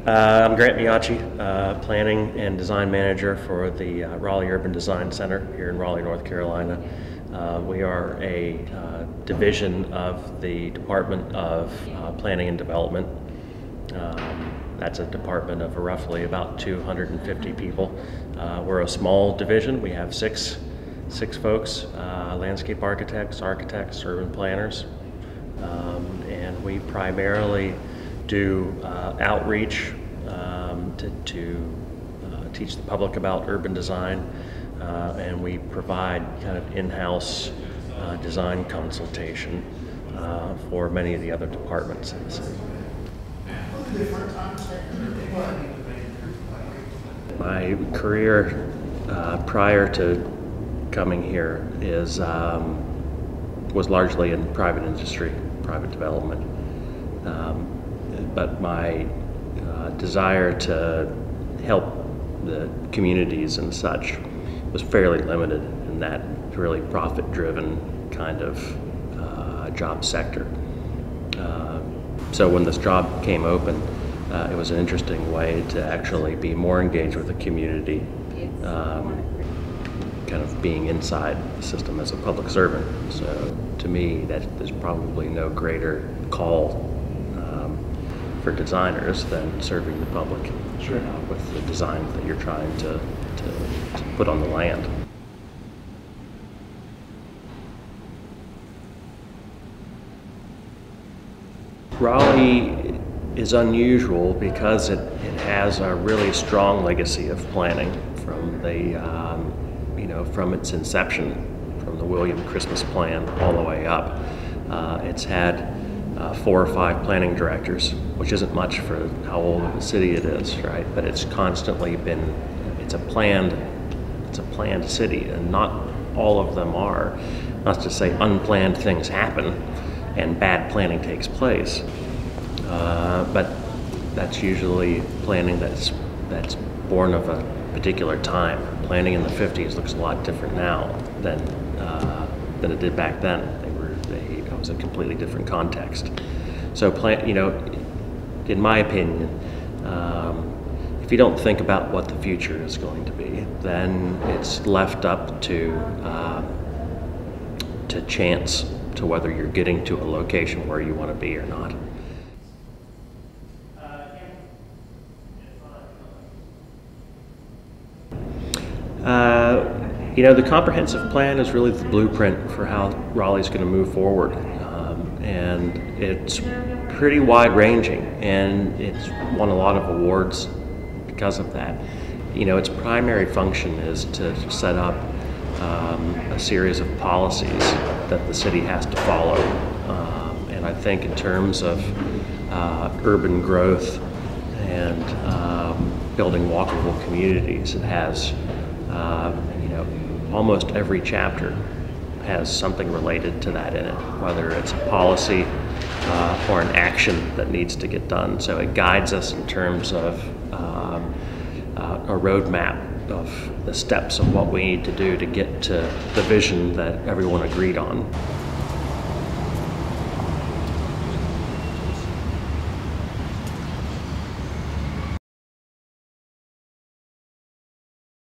I'm Grant Miachi, Planning and Design Manager for the Raleigh Urban Design Center here in Raleigh, North Carolina. We are a division of the Department of Planning and Development. That's a department of roughly about 250 people. We're a small division. We have six folks, landscape architects, urban planners, and we primarily do outreach to teach the public about urban design, and we provide kind of in-house design consultation for many of the other departments in the city. My career prior to coming here was largely in private industry, private development. But my desire to help the communities and such was fairly limited in that really profit-driven kind of job sector. So when this job came open, it was an interesting way to actually be more engaged with the community, kind of being inside the system as a public servant. So to me, there's probably no greater call for designers than serving the public. Sure. With the designs that you're trying to put on the land. Raleigh is unusual because it has a really strong legacy of planning from the from its inception, from the William Christmas Plan all the way up. It's had 4 or 5 planning directors, which isn't much for how old of a city it is, right? But it's constantly been, it's a planned city, and not all of them are. Not to say unplanned things happen and bad planning takes place, but that's usually planning that's born of a particular time. Planning in the 50s looks a lot different now than it did back then. It was a completely different context. So, in my opinion, if you don't think about what the future is going to be, then it's left up to chance, to whether you're getting to a location where you want to be or not. The comprehensive plan is really the blueprint for how Raleigh's going to move forward, and it's pretty wide-ranging, and it's won a lot of awards because of that. Its primary function is to set up a series of policies that the city has to follow, and I think in terms of urban growth and building walkable communities, it has almost every chapter has something related to that in it, whether it's a policy or an action that needs to get done. So it guides us in terms of a roadmap of the steps of what we need to do to get to the vision that everyone agreed on.